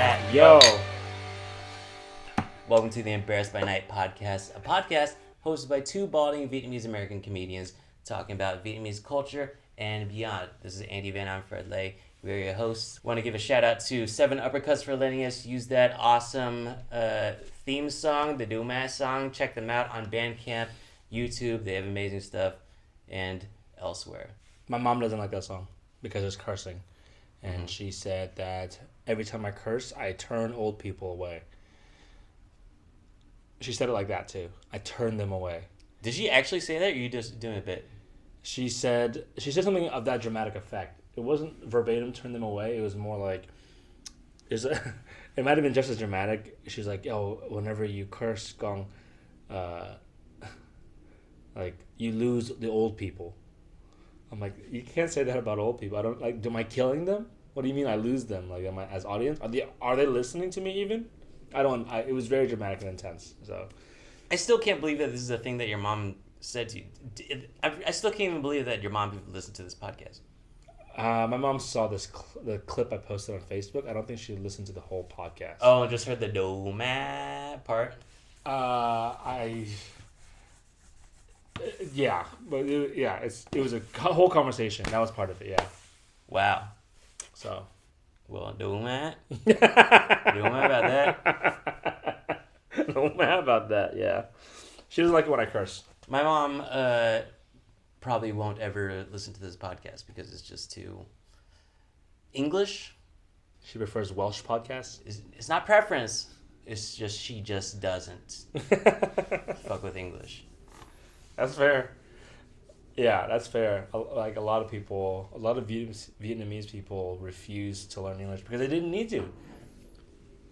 that. Yo. Welcome to the Embarrassed by Night podcast, a podcast hosted by two balding Vietnamese-American comedians talking about Vietnamese culture and beyond. This is Andy Van, I'm Fred Lay. We're your hosts. Want to give a shout out to Seven Uppercuts for letting us use that awesome theme song, the Doomat song. Check them out on Bandcamp, YouTube. They have amazing stuff, and elsewhere. My mom doesn't like that song because there's cursing. And she said that every time I curse, I turn old people away. She said it like that too. I turn them away. Did she actually say that, or are you just doing a bit? She said something of that dramatic effect. It wasn't verbatim turn them away. It was more like, it might have been just as dramatic. She's like, yo, whenever you curse, Gong, like, you lose the old people. I'm like, you can't say that about old people. I don't, like, am I killing them? What do you mean I lose them? Like, am I, as audience? Are they listening to me even? It was very dramatic and intense, so. I still can't believe that this is a thing that your mom said to you. I still can't even believe that your mom even listened to this podcast. My mom saw the clip I posted on Facebook. I don't think she listened to the whole podcast. Oh, just heard the Doma part? Yeah, but it was a whole conversation. That was part of it, yeah. Wow. So. Well, Doma about that. Doma about that, yeah. She doesn't like it when I curse. My mom probably won't ever listen to this podcast because it's just too English. She prefers Welsh podcasts? It's not preference. It's just she just doesn't fuck with English. That's fair. Yeah, that's fair. Like a lot of Vietnamese people refuse to learn English because they didn't need to.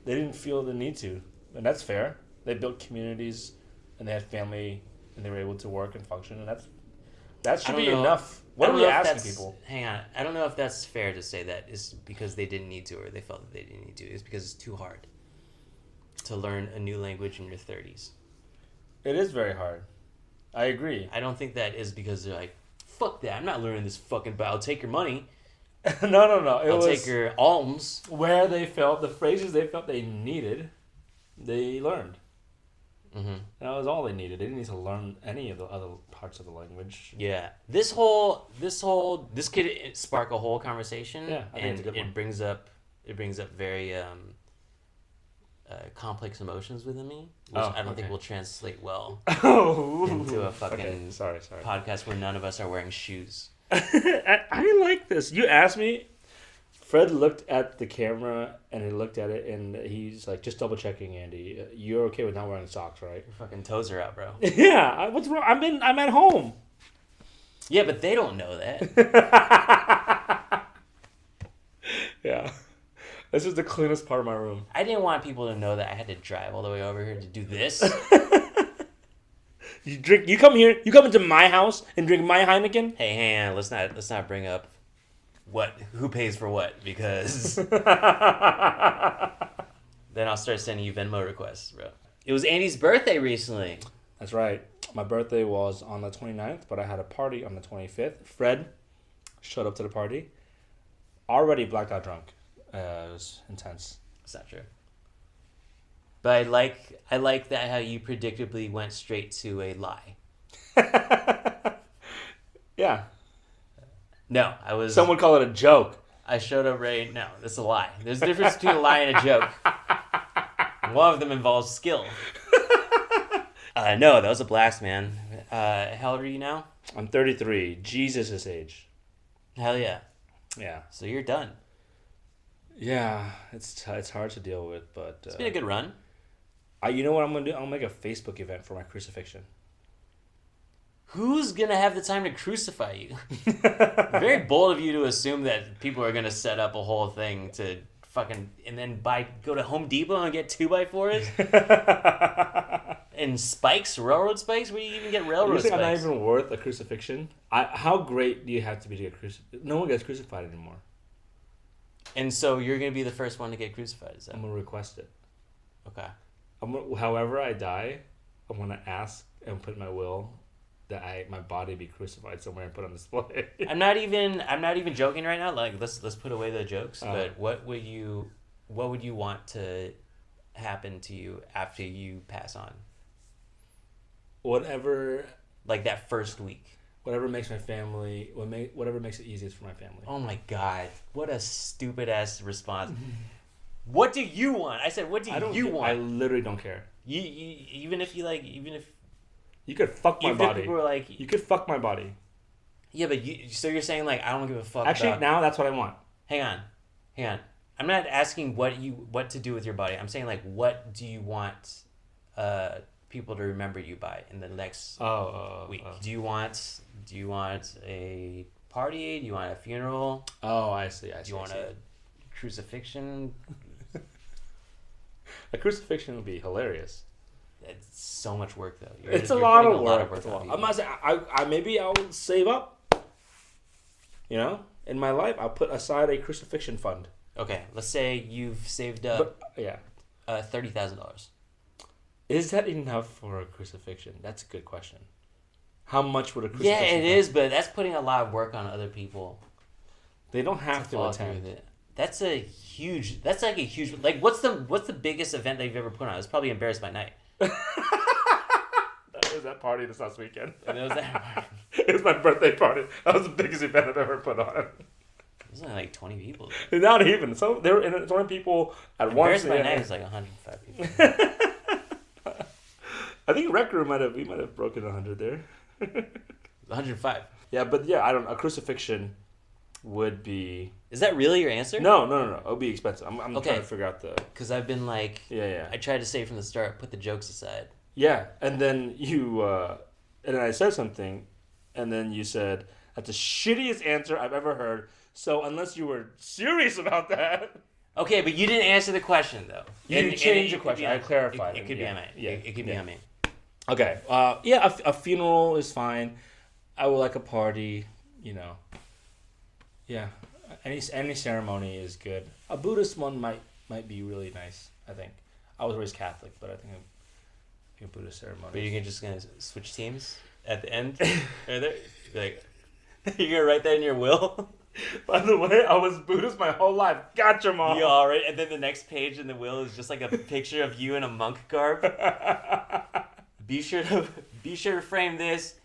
They didn't feel the need to. And that's fair. They built communities and they had family and they were able to work and function, and that should be enough. What are we asking people? Hang on. I don't know if that's fair to say that is because they didn't need to or they felt that they didn't need to. It's because it's too hard to learn a new language in your 30s. It is very hard. I agree. I don't think that is because they're like, fuck that, I'm not learning this fucking, but I'll take your money. No. I'll take your alms. Where they felt, the phrases they felt they needed, they learned. Mm-hmm. That was all they needed. They didn't need to learn any of the other parts of the language. Yeah. This could spark a whole conversation. Yeah, I think it's a good one. It brings up very complex emotions within me, which I don't think will translate well into a fucking sorry podcast where none of us are wearing shoes. I like this. You asked me. Fred looked at the camera and he looked at it and he's like, just double checking, Andy. You're okay with not wearing socks, right? Your fucking toes are out, bro. Yeah. What's wrong? I'm at home. Yeah, but they don't know that. Yeah. This is the cleanest part of my room. I didn't want people to know that I had to drive all the way over here to do this. You come into my house and drink my Heineken? Hey, hang on, let's not bring up who pays for what, because then I'll start sending you Venmo requests, bro. It was Andy's birthday recently. That's right. My birthday was on the 29th, but I had a party on the 25th. Fred showed up to the party, already blacked out drunk. It was intense. It's not true. But I like that how you predictably went straight to a lie. Yeah. No, I was... Some would call it a joke. I showed up ready... No, that's a lie. There's a difference between a lie and a joke. One of them involves skill. No, that was a blast, man. How old are you now? I'm 33. Jesus' age. Hell yeah. Yeah. So you're done. Yeah, it's hard to deal with, but... It's been a good run. You know what I'm going to do? I'll make a Facebook event for my crucifixion. Who's going to have the time to crucify you? Very bold of you to assume that people are going to set up a whole thing to fucking... And then go to Home Depot and get 2x4s? And spikes? Railroad spikes? Where do you even get railroad spikes? You think I'm not even worth a crucifixion? How great do you have to be to get crucified? No one gets crucified anymore. And so you're going to be the first one to get crucified, is that? I'm going to request it. Okay. However I die, I'm going to ask and put in my will that my body be crucified somewhere and put on display. I'm not even joking right now. Like, let's put away the jokes. But what would you what would you want to happen to you after you pass on? Whatever. Like that first week. Whatever makes my family. Whatever makes it easiest for my family. Oh my God! What a stupid ass response. What do you want? I said, what do you want? I literally don't care. You even if you could fuck my even if body. people were like, You could fuck my body. yeah, but so you're saying like I don't give a fuck. Actually, now that's what I want. Hang on. I'm not asking what to do with your body. I'm saying like what do you want people to remember you by in the next week? Do you want a party? Do you want a funeral? Oh, I see. Do you want a crucifixion? A crucifixion would be hilarious. It's so much work though. It's a you're lot putting of work. I'm not saying I maybe I'll save up. You know, in my life, I'll put aside a crucifixion fund. Okay, let's say you've saved up $30,000. Is that enough for a crucifixion? That's a good question. How much would a crucifixion? Yeah, it is, but that's putting a lot of work on other people. They don't have to attend. That's like a huge like what's the biggest event that you've ever put on? It was probably Embarrassed by Night. That was that party this last weekend. And it was that It was my birthday party. That was the biggest event I've ever put on. It was only like 20 people. Not even. So there were 20 people at once. Embarrassed by Night was like 105 people. I think Rec Room we might have broken 100 there. 105. Yeah, but yeah, I don't know. A crucifixion would be. Is that really your answer? No. It would be expensive. I'm okay. trying to figure out the. Because I've been like. Yeah. I tried to say from the start, put the jokes aside. Yeah, and then and then I said something, and then you said that's the shittiest answer I've ever heard. So unless you were serious about that. Okay, but you didn't answer the question though. You didn't change the question. I clarified. It could be on me. Yeah, it could be on me. Okay. A funeral is fine. I would like a party. You know. Yeah. Any ceremony is good. A Buddhist one might be really nice. I think. I was raised Catholic, but I think a Buddhist ceremony. But you're just gonna switch teams at the end. Are there like you're gonna write that in your will? By the way, I was Buddhist my whole life. Gotcha, Mom. You all right? And then the next page in the will is just like a picture of you in a monk garb. Be sure to frame this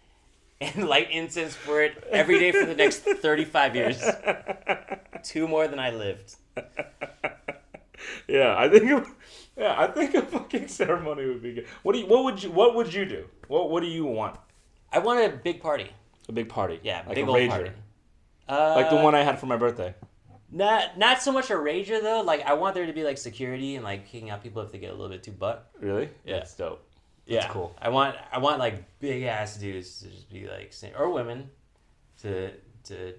and light incense for it every day for the next 35 years. 2 more than I lived. Yeah, I think a fucking ceremony would be good. What would you do? What do you want? I want a big party. A big party. Yeah, like big a old rager. party. Like the one I had for my birthday. Not so much a rager though. Like I want there to be like security and like kicking out people if they get a little bit too butt. Really? Yeah. That's dope. That's cool. I want like big ass dudes to just be like or women to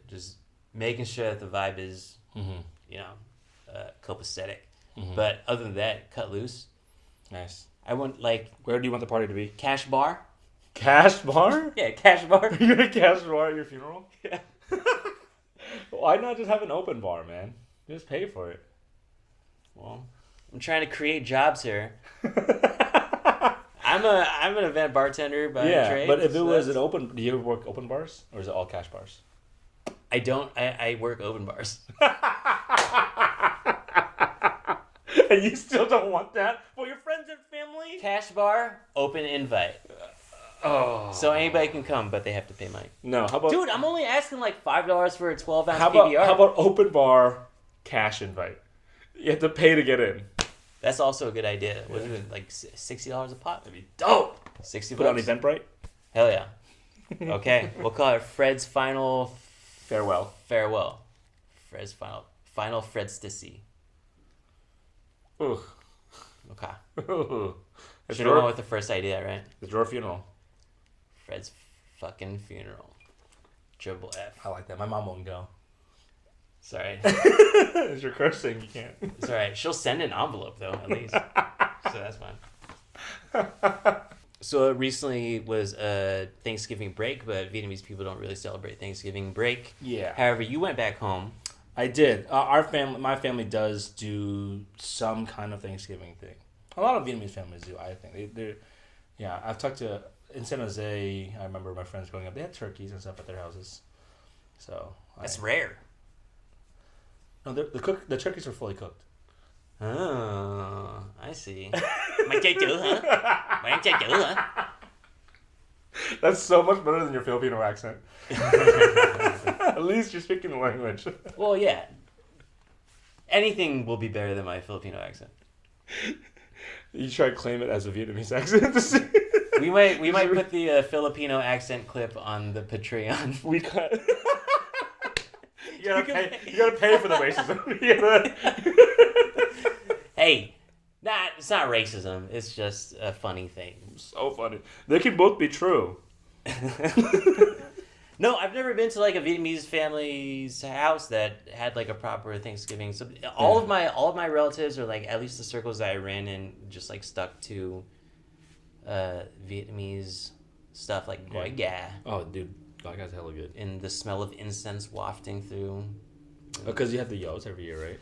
just making sure that the vibe is copacetic. Mm-hmm. But other than that, cut loose. Nice. I want like. Where do you want the party to be? Cash bar. Cash bar? Yeah, cash bar. You're gonna cash bar at your funeral? Yeah. Why not just have an open bar, man? Just pay for it. Well, I'm trying to create jobs here. I'm an event bartender by trade. But if it was an open, do you ever work open bars or is it all cash bars? I don't. I work open bars. And you still don't want that for your friends and family? Cash bar, open invite. So anybody can come, but they have to pay money. No, how about... Dude, I'm only asking like $5 for a 12-ounce PBR. How about open bar, cash invite? You have to pay to get in. That's also a good idea. What is it, like $60 a pop? That'd be dope. $60. Put on Eventbrite? Hell yeah. Okay, we'll call it Fred's final... Farewell. Fred's final Fredstacy. Ooh. Okay. Ooh. Should have went with the first idea, right? It's your funeral. Fred's fucking funeral. Triple F. I like that. My mom won't go. Sorry. As you're cursing, you can't. It's alright. She'll send an envelope, though, at least. So that's fine. So recently was a Thanksgiving break, but Vietnamese people don't really celebrate Thanksgiving break. Yeah. However, you went back home. I did. My family does do some kind of Thanksgiving thing. A lot of Vietnamese families do, I think. Yeah, I've talked to... In San Jose, I remember my friends growing up, they had turkeys and stuff at their houses. So... That's rare. No, the turkeys were fully cooked. Oh, I see. Mày chơi chữ hả? Mày đang chơi chữ hả? That's so much better than your Filipino accent. At least you're speaking the language. Well, yeah. Anything will be better than my Filipino accent. You try to claim it as a Vietnamese accent to see. We might put the Filipino accent clip on the Patreon. We cut. You gotta pay for the racism. Hey, it's not racism. It's just a funny thing. So funny. They can both be true. No, I've never been to like a Vietnamese family's house that had like a proper Thanksgiving. So all of my relatives, or like at least the circles that I ran in, just like stuck to Vietnamese stuff like gỏi gà. Oh, dude, gỏi gà's hella good. And the smell of incense wafting through. Because you have the yos every year, right?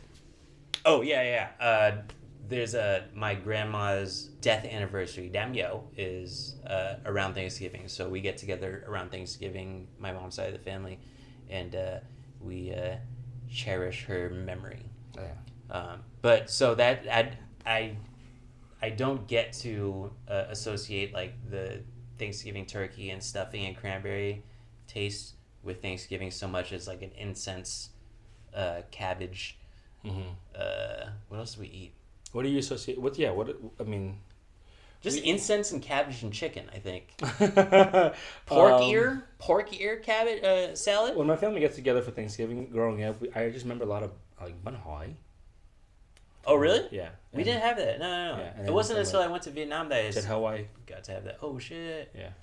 Oh yeah. There's my grandma's death anniversary. Dam Yo is around Thanksgiving, so we get together around Thanksgiving. My mom's side of the family, and we cherish her memory. Yeah. But so that I don't get to associate like the Thanksgiving turkey and stuffing and cranberry taste with Thanksgiving so much as like an incense, cabbage. Mm-hmm. What else do we eat? What do you associate? I mean, just incense and cabbage and chicken. I think pork ear cabbage salad. When my family gets together for Thanksgiving, growing up, I just remember a lot of like banh Oh really? Yeah. We didn't have that. No. Yeah, It wasn't until I went to Vietnam that I Tet Hawaii got to have that. Oh shit. Yeah.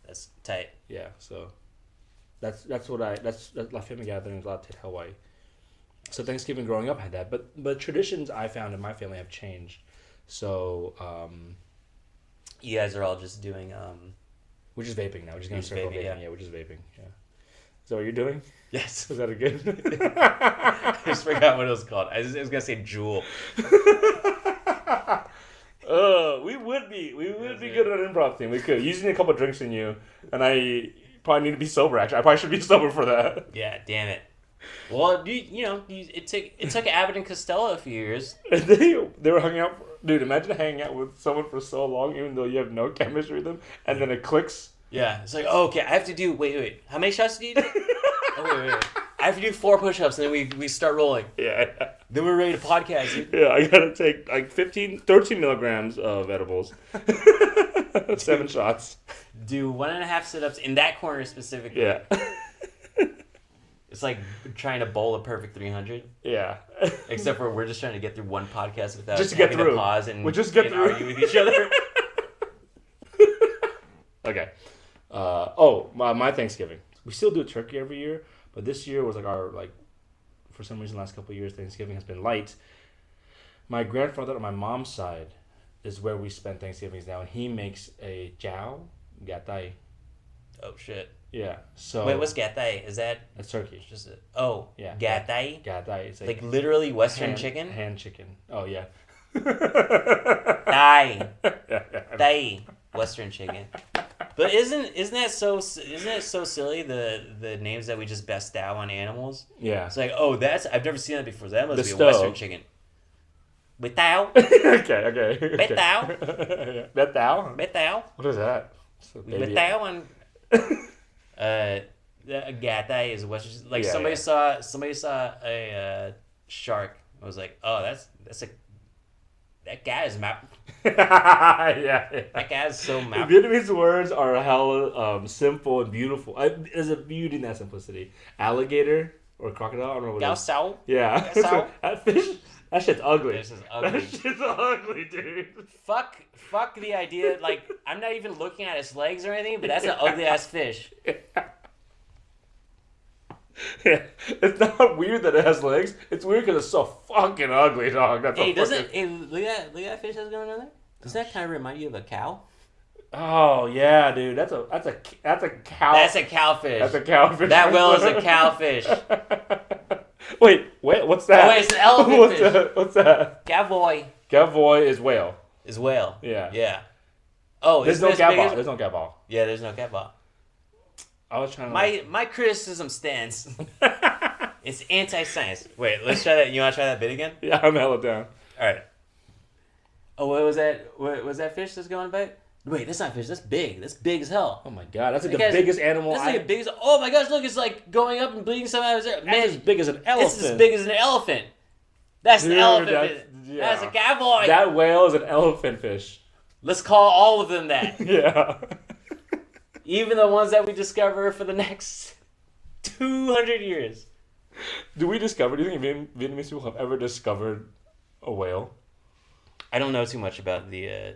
That's tight. Yeah. So that's La Family Gathering, a lot of Tet Hawaii. So Thanksgiving growing up had that, but traditions I found in my family have changed. So you guys are all just doing we're just vaping now. We're just gonna start vaping. Yeah. Yeah, we're just vaping. Yeah. Is that what you're doing? Yes. Was that a good? I just forgot what it was called. I was gonna say Jewel. We would be good at an improv team. We could. Using a couple of drinks in you, and I probably need to be sober. Actually, I probably should be sober for that. Yeah, damn it. Well, it took Abbott and Costello a few years. They were hanging out. Dude, imagine hanging out with someone for so long, even though you have no chemistry with them, and then it clicks. Yeah, it's like, oh, okay, I have to do. Wait. How many shots do you do? Oh, wait. I have to do 4 push-ups, and then we start rolling. Yeah. Then we're ready to podcast, dude. Yeah, I gotta take like 13 milligrams of edibles. 7 shots. Do 1.5 sit-ups in that corner specifically. Yeah. It's like trying to bowl a perfect 300. Yeah. Except for we're just trying to get through one podcast without just to get having through. to pause and, we'll just get through. argue with each other. Okay. My Thanksgiving. We still do turkey every year, but this year was for some reason, last couple of years, Thanksgiving has been light. My grandfather on my mom's side is where we spend Thanksgivings now, and he makes a jiao gatay. Oh shit. Yeah. So wait, what's gatay? Is that? That's turkey. Just yeah. Gatay. Gatay. It's like literally Western chicken. Hand chicken. Oh yeah. Thai. Western chicken. But isn't that so silly, the names that we just best out on animals? Yeah. It's like, I've never seen that before. So that must be a stove. Western chicken. Betao. Okay. Betao. Betao. Betao. What is that? Betao and gatay is Western. Like somebody saw a shark. I was like, oh, that guy is mouth. Yeah. That guy is so mouth. Vietnamese words are hella simple and beautiful. There's a beauty in that simplicity. Alligator or crocodile. I don't know what it is. Sao. Yeah. Sao. That fish. That shit's ugly. This is ugly. That shit's ugly, dude. Fuck the idea. Like, I'm not even looking at its legs or anything, but that's an ugly ass fish. Yeah, it's not weird that it has legs. It's weird because it's so fucking ugly, dog. That's Hey, look at that fish that's going on there. Doesn't that kind of remind you of a cow? Oh yeah, dude. That's a cow. That's a cowfish. That's a cowfish. That whale is a cowfish. Wait, what's that? Oh wait, it's an elephant fish. What's that? Gavoy. Gavoy is whale. Is whale. Yeah. Yeah. Oh, there's no gabal. There's no gabal. Yeah, there's no gabal. I was trying to. My criticism stands. It's anti-science. Wait, let's try that. You want to try that bit again? Yeah, I'm hella down. All right. Oh, what was that? What was that fish that's going back? Wait, that's not fish. That's big. That's big as hell. Oh my god, that's like the biggest animal. That's like the biggest. Oh my gosh! Look, it's like going up and bleeding something out of his ear. Man, that's as big as an elephant. It's as big as an elephant. That's an elephant. That's a cowboy. That whale is an elephant fish. Let's call all of them that. Yeah. Even the ones that we discover for the next 200 years. Do you think Vietnamese people have ever discovered a whale? I don't know too much about the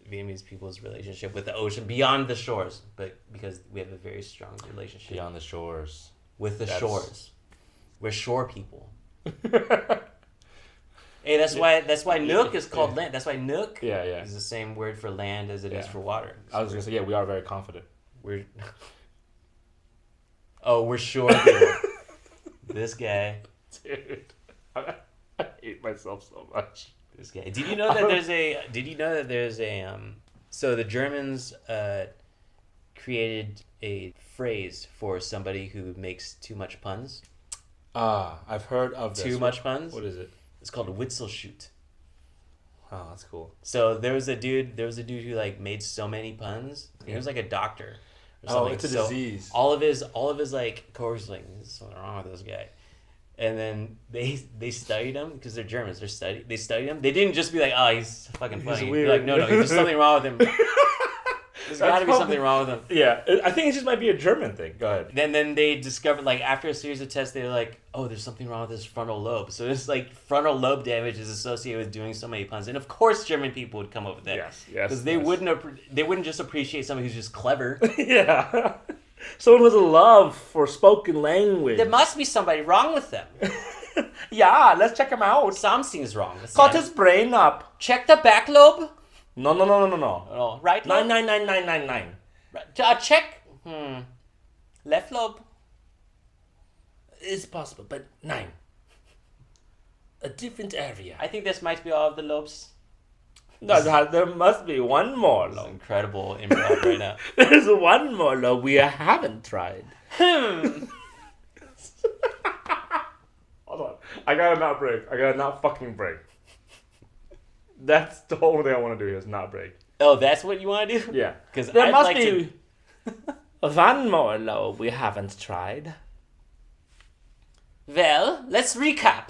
Vietnamese people's relationship with the ocean beyond the shores, but because we have a very strong relationship Beyond the shores. with the shores. We're shore people. Hey, that's why Nook is called land. That's why Nook is the same word for land as it is for water. I was gonna say, we are very confident. We're shore people. This guy. Dude, I hate myself so much. This guy. Did you know that there's a so the Germans created a phrase for somebody who makes too much puns? I've heard of this. Too much puns? What is it? It's called a Witzelschut. Oh, that's cool. So there was a dude who like made so many puns. He was like a doctor or something. Oh, it's a disease. All of his like coworkers like, there's something wrong with this guy. And then they studied him because they're Germans. They studied him. They didn't just be like, oh, he's fucking funny. He's weird. They're like, no, there's something wrong with him. There's got to be something wrong with him. Yeah, I think it just might be a German thing. Go ahead. Then they discovered, like, after a series of tests, they were like, oh, there's something wrong with his frontal lobe. So this, like, frontal lobe damage is associated with doing so many puns. And of course German people would come up with that. Yes. Because they wouldn't just appreciate somebody who's just clever. Yeah. Someone with a love for spoken language. There must be somebody wrong with them. Yeah, let's check him out. Something's wrong. Cut his brain up. Check the back lobe. No. Oh, right lobe? 9. Check. Left lobe. It's possible, but 9. A different area. I think this might be all of the lobes. No, there must be one more lobe. Incredible improv right now. There's one more lobe we haven't tried. Hmm. Hold on. I gotta not break. I gotta not fucking break. That's the whole thing I want to do here is not break. Oh, that's what you want to do? Yeah. Because there must be one more lobe we haven't tried. Well, let's recap.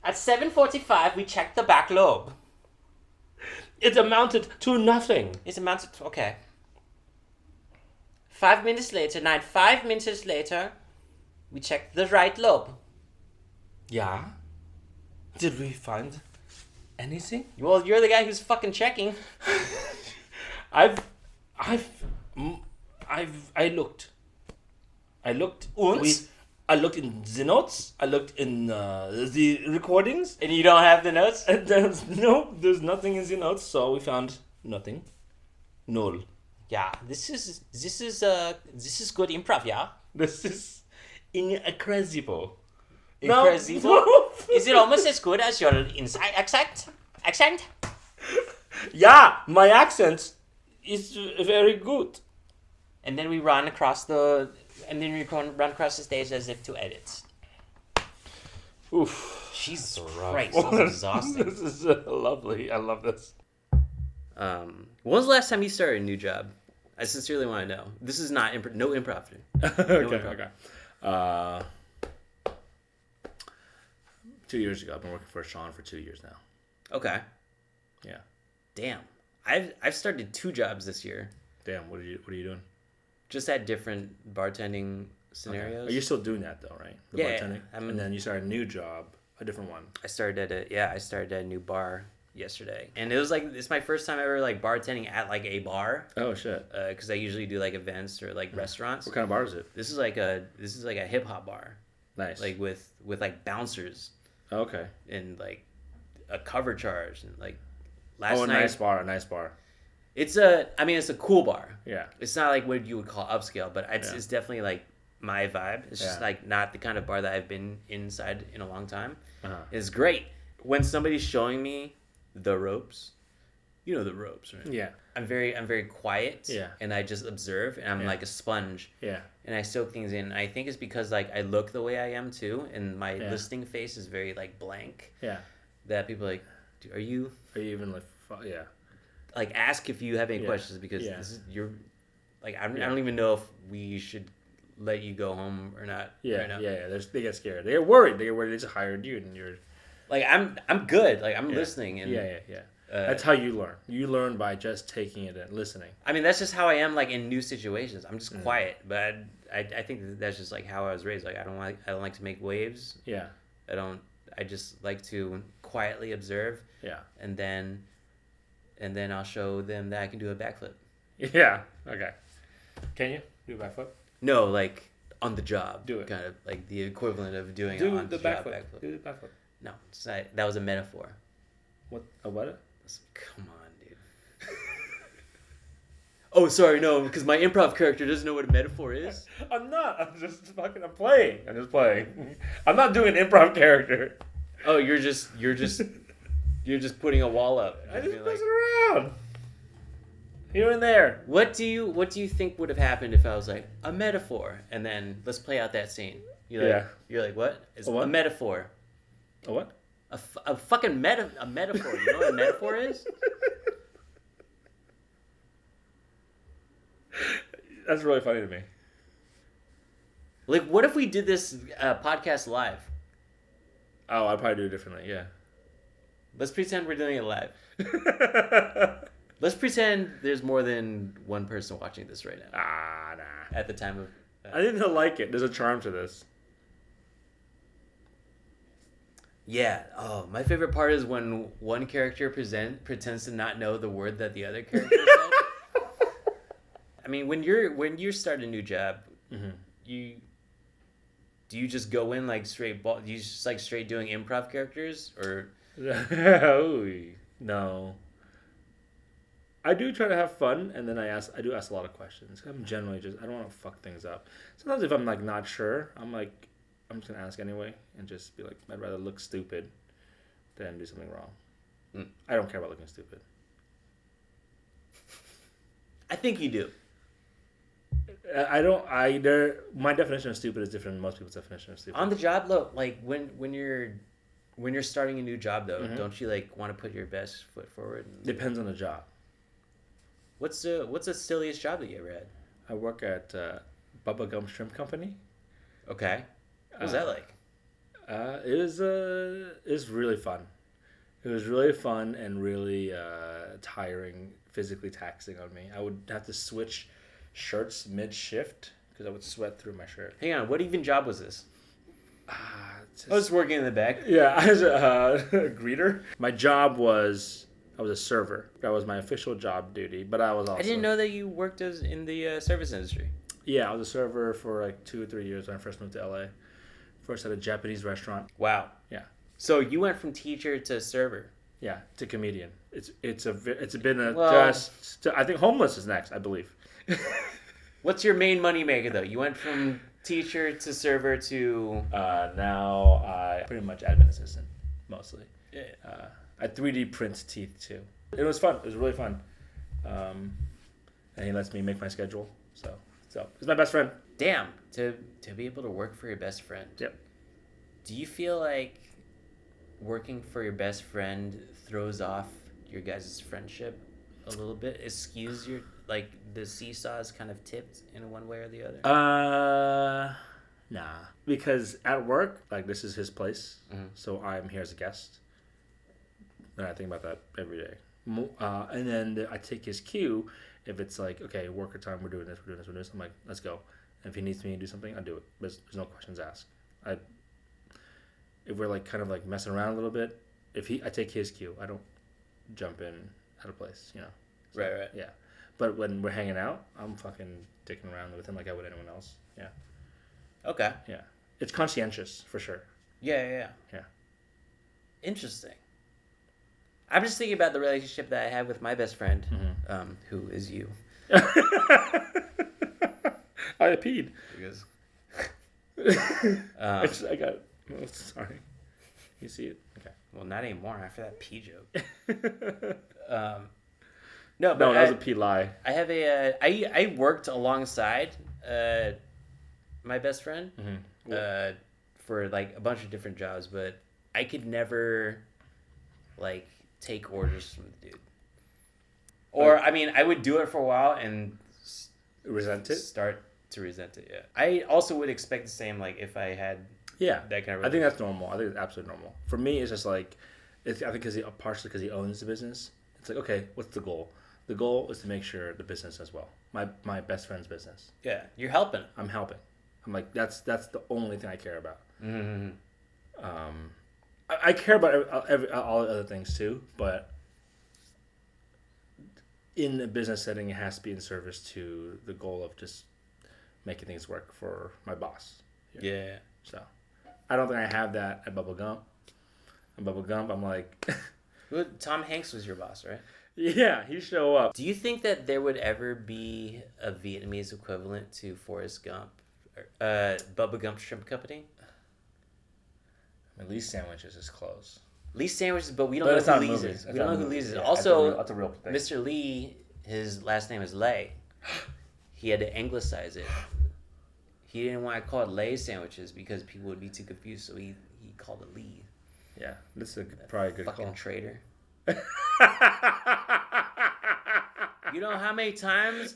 At 7:45, we checked the back lobe. It amounted to nothing. Okay. 5 minutes later, 5 minutes later, we checked the right lobe. Yeah. Did we find anything? Well, you're the guy who's fucking checking. I looked. Und? I looked in the notes. I looked in the recordings. And you don't have the notes? And there's nothing in the notes, so we found nothing. Null. Yeah, this is good improv, yeah? This is incredible. Incredible? No. Is it almost as good as your inside accent? Yeah, my accent is very good. And then we run across the stage as if to edit. Oof. Jesus Christ, that's exhausting. This is lovely. I love this. When was the last time you started a new job? I sincerely want to know. This is not no improv. Okay. 2 years ago. I've been working for Sean for 2 years now. Okay. Yeah. Damn. I've started 2 jobs this year. Damn. What are you doing? Just at different bartending scenarios. Okay. Are you still doing that though, right? Bartending. And then you started a new job, a different one. I started at a new bar yesterday, and it was like it's my first time ever like bartending at like a bar. Oh shit! Because I usually do like events or like restaurants. What kind of bar is it? This is like a hip hop bar. Nice. Like with like bouncers. Okay. And like a cover charge and like last night. A nice bar. It's a cool bar. Yeah. It's not like what you would call upscale, but it's definitely like my vibe. It's just like not the kind of bar that I've been inside in a long time. Uh-huh. It's great when somebody's showing me the ropes. you know the ropes, right? Yeah. I'm very quiet. Yeah. And I just observe, and I'm like a sponge. Yeah. And I soak things in. I think it's because like I look the way I am too, and my listening face is very like blank. Yeah. That people are like, are you even like yeah? Like ask if you have any questions because this is like I don't even know if we should let you go home or not. Yeah. Right now. Yeah. They get scared. They get worried. They just hired you, and you're like I'm good. Like I'm listening. And yeah. That's how you learn. You learn by just taking it and listening. I mean, that's just how I am. Like in new situations, I'm just quiet. But I think that's just like how I was raised. Like I don't like to make waves. Yeah. I just like to quietly observe. Yeah. And then I'll show them that I can do a backflip. Yeah. Okay. Can you do a backflip? No, like on the job. Do it. Kind of like the equivalent of doing do on the job backflip. backflip. Do the backflip. No, it's not, that was a metaphor. What? A what? Come on, dude. Oh, sorry, no, because my improv character doesn't know what a metaphor is. I'm not. I'm just playing. I'm just playing. I'm not doing an improv character. Oh, you're just putting a wall up. I just messing around. Here and there. What do you think would have happened if I was like a metaphor, and then let's play out that scene? You're like what? It's A what? A metaphor. A what? A fucking metaphor. You know what a metaphor is? That's really funny to me. Like, what if we did this podcast live? Oh, I'd probably do it differently. Yeah. Let's pretend we're doing it live. Let's pretend there's more than one person watching this right now. Nah. At the time of... I think he'll like it. There's a charm to this. Yeah. Oh, my favorite part is when one character pretends to not know the word that the other character said. I mean, when you start a new job, do you just go in like straight do you just like straight doing improv characters or? No. I do try to have fun, and then I do ask a lot of questions. I'm generally I don't want to fuck things up. Sometimes if I'm like not sure, I'm just gonna ask anyway, and just be like, I'd rather look stupid than do something wrong. I don't care about looking stupid. I think you do. I don't either. My definition of stupid is different than most people's definition of stupid. On the job, though, like when you're starting a new job, though, don't you like want to put your best foot forward? Depends on the job. What's the silliest job that you ever had? I work at Bubba Gum Shrimp Company. Okay. What was that like? It was really fun. It was really fun and really tiring, physically taxing on me. I would have to switch shirts mid-shift because I would sweat through my shirt. Hang on, what even job was this? I was working in the back. Yeah, I was a greeter. My job was I was a server. That was my official job duty, but I was also... I didn't know that you worked in the service industry. Yeah, I was a server for like 2 or 3 years when I first moved to LA. First at a Japanese restaurant. Wow. Yeah. So you went from teacher to server. Yeah, to comedian. It's been a Well, I think homeless is next, I believe. What's your main money maker though? You went from teacher to server to now I pretty much admin assistant mostly. Yeah. I 3D print teeth too. It was fun. It was really fun. And he lets me make my schedule. So he's my best friend. Damn, to be able to work for your best friend. Yep. Do you feel like working for your best friend throws off your guys' friendship a little bit? It skews your, like, the seesaw is kind of tipped in one way or the other? Nah. Because at work, like, this is his place. Mm-hmm. So I'm here as a guest. And I think about that every day. And then I take his cue. If it's like, okay, worker time, we're doing this. I'm like, let's go. And if he needs me to do something, I do it. There's no questions asked. If we're like kind of like messing around a little bit, I take his cue. I don't jump in out of place, you know. So, Right. Yeah. But when we're hanging out, I'm fucking dicking around with him like I would anyone else. Yeah. Okay. Yeah. It's conscientious for sure. Yeah. Yeah. Interesting. I'm just thinking about the relationship that I have with my best friend, who is you. I peed. Because I got. Oh, sorry. You see it? Okay. well, not anymore after that pee joke. No, but No, that was a P lie. I have I worked alongside my best friend for like a bunch of different jobs, but I could never like take orders from the dude. Or I mean, I would do it for a while and Resent it? Start to resent it. Yeah, I also would expect the same. Like if I had that kind of. I think that's normal. I think it's absolutely normal. For me, it's just like, I think partially because he owns the business. It's like, okay, what's the goal? The goal is to make sure the business does well. My best friend's business. Yeah, you're helping. I'm helping. I'm like, that's the only thing I care about. Mm-hmm. I care about all the other things too, but in a business setting, it has to be in service to the goal of just making things work for my boss. Yeah. So, I don't think I have that at Bubba Gump. At Bubba Gump, I'm like... Well, Tom Hanks was your boss, right? Yeah, he show up. Do you think that there would ever be a Vietnamese equivalent to Forrest Gump? Bubba Gump Shrimp Company? I mean, Lee's Sandwiches is close. Lee's Sandwiches, but we don't know who Lee's is. We don't know who Lee's is. Also, that's a real thing. Mr. Lee, his last name is Lay. He had to anglicize it. He didn't want to call it Lay Sandwiches because people would be too confused, so he called it Lee. Yeah, this is probably a good fucking call. Traitor. You know how many times?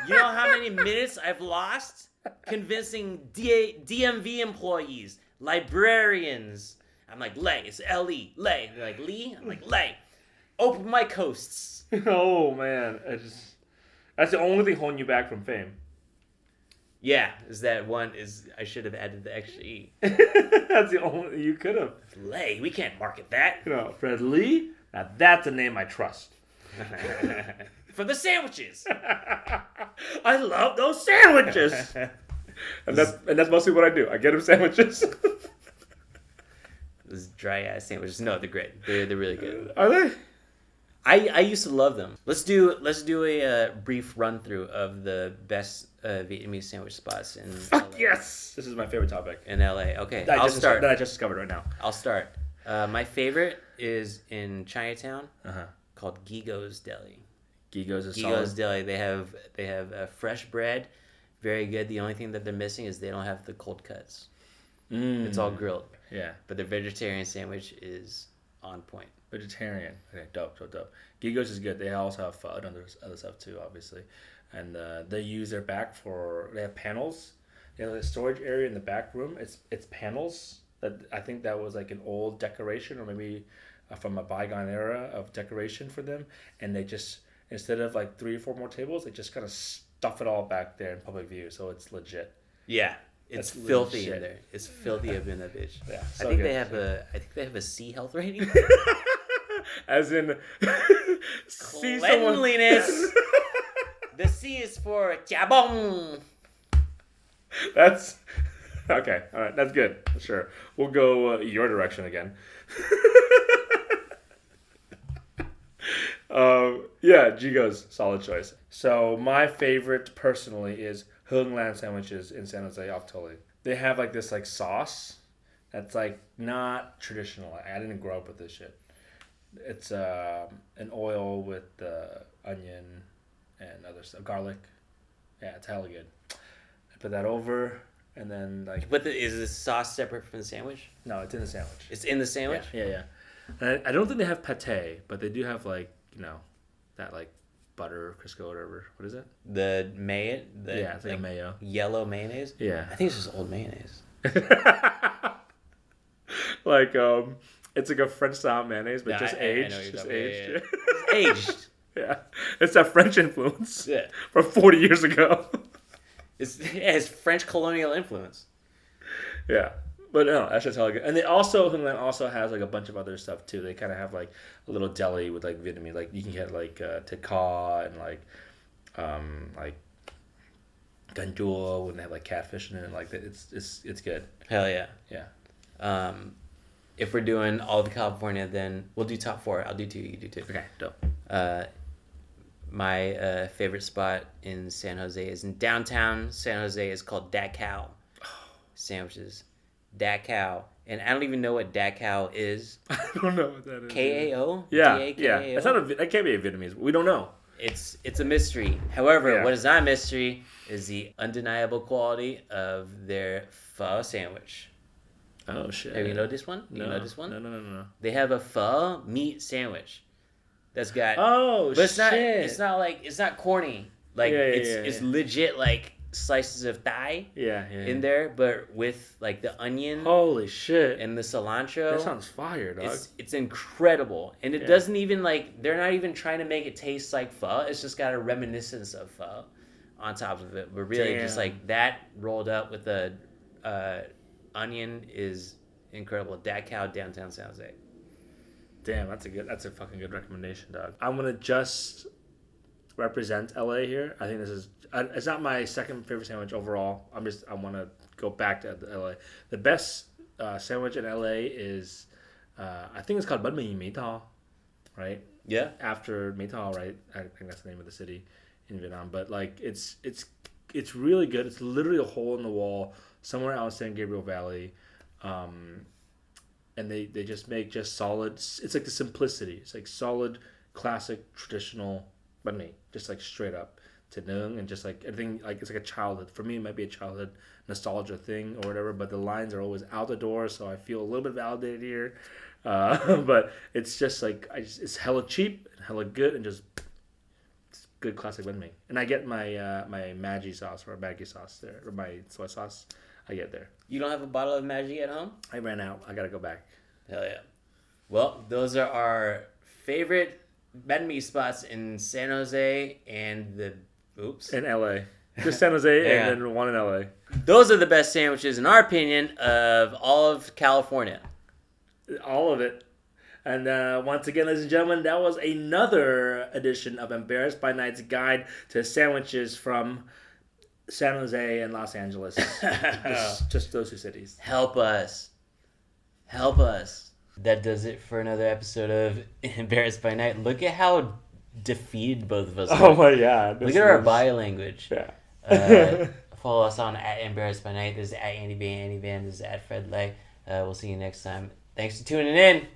You know how many minutes I've lost convincing DMV employees, librarians. I'm like, Lay. It's L-E. Lay. They're like, Lee? I'm like, Lay. Open my coasts. Oh, man. That's the only thing holding you back from fame. Yeah, I should have added the extra E. That's the only, you could have. Lay. We can't market that. You know, Fred Lee, now that's a name I trust. For the sandwiches. I love those sandwiches. and that's mostly what I do. I get him sandwiches. Those dry ass sandwiches. No, they're great. They're really good. Are they? I used to love them. Let's do a brief run through of the best Vietnamese sandwich spots in LA. Yes! This is my favorite topic. In LA. Okay, I'll start. That I just discovered right now. I'll start. My favorite is in Chinatown, Uh-huh. called Gigo's Deli. Gigo's solid. Deli. They have fresh bread, very good. The only thing that they're missing is they don't have the cold cuts. It's all grilled. Yeah. But their vegetarian sandwich is on point. Vegetarian. Okay, dope. Gigo's is good. They also have other stuff too, obviously. And they use their back they have panels. They have a storage area in the back room. It's panels. I think that was like an old decoration, or maybe from a bygone era of decoration for them. And they just, instead of like 3 or 4 more tables, they just kind of stuff it all back there in public view. So it's legit. Yeah. It's filthy in there. It's filthy up in that bitch. Yeah, I think they have a C health rating. As in cleanliness. The C is for chabong. That's okay. All right, that's good. Sure, we'll go your direction again. Yeah, Gigo's solid choice. So my favorite personally is Hung Lan sandwiches in San Jose off Tully. They have like this like sauce that's like not traditional. I didn't grow up with this shit. It's an oil with onion and other stuff, garlic. Yeah, it's hella good. I put that over, and then like. But is the sauce separate from the sandwich? No, it's in the sandwich. It's in the sandwich. Yeah. And I don't think they have pate, but they do have like that like butter Crisco or whatever. What is it? The mayo. Yeah, it's like a mayo. Yellow mayonnaise. Yeah. I think it's just old mayonnaise. Like it's like a French style mayonnaise, but just aged. Yeah. Aged. Yeah, it's that French influence. Yeah. From 40 years ago. It's French colonial influence. Yeah, but no, that's just hella good. And Hung Lan also has like a bunch of other stuff too. They kind of have like a little deli with like Vietnamese, like you can get like tikka and like ganjua when they have like catfish in it. Like it's good. Hell yeah. Yeah. If we're doing all of California, then we'll do top 4. I'll do 2. You do 2. Okay, dope. My favorite spot in San Jose is in downtown San Jose. Is called Dat Cow. Sandwiches. Dat Cow and I don't even know what Dachau is. I don't know what that is. Kao? Yeah, D-A-K-A-O? yeah. That can't be a Vietnamese. We don't know. It's a mystery. However, Yeah. what is not a mystery is the undeniable quality of their pho sandwich. Oh shit! Have you noticed one? No. You know this one? No. They have a pho meat sandwich that's got. Oh, but it's not. shit. It's not corny. Like it's yeah. legit like slices of thigh Yeah. in there, but with like the onion Holy shit! and the cilantro. That sounds fire, dog. It's incredible, and it doesn't even like they're not even trying to make it taste like pho. It's just got a reminiscence of pho on top of it, but really just like that rolled up with the onion is incredible. Dachau, downtown San Jose. Damn, that's a fucking good recommendation, dog. I'm gonna just represent LA here. I think this is it's not my second favorite sandwich overall. I want to go back to LA. The best sandwich in LA is I think it's called banh mi tao, right? Yeah. After Mae Tho, right? I think that's the name of the city in Vietnam. But like it's really good. It's literally a hole in the wall somewhere out in San Gabriel Valley. And they just make just solid. It's like the simplicity. It's like solid, classic, traditional banh mi, just like straight up to nung, and just like everything. Like it's like a childhood. For me, it might be a childhood nostalgia thing or whatever. But the lines are always out the door, so I feel a little bit validated here. But it's just like it's hella cheap and hella good and just good classic banh mi. And I get my my Maggi sauce or Maggi sauce there, or my soy sauce. I get there. You don't have a bottle of Maggi at home? I ran out. I gotta go back. Hell yeah. Well, those are our favorite banh mi spots in San Jose and In LA. Just San Jose Yeah. and then one in LA. Those are the best sandwiches, in our opinion, of all of California. All of it. And once again, ladies and gentlemen, that was another edition of Embarrassed by Night's Guide to Sandwiches from San Jose and Los Angeles. just those two cities. Help us. Help us. That does it for another episode of Embarrassed by Night. Look at how defeated both of us are. Oh my god. Look at our body language. Yeah. Follow us on at Embarrassed by Night. This is at Andy Van. This is at Fred Lay. We'll see you next time. Thanks for tuning in.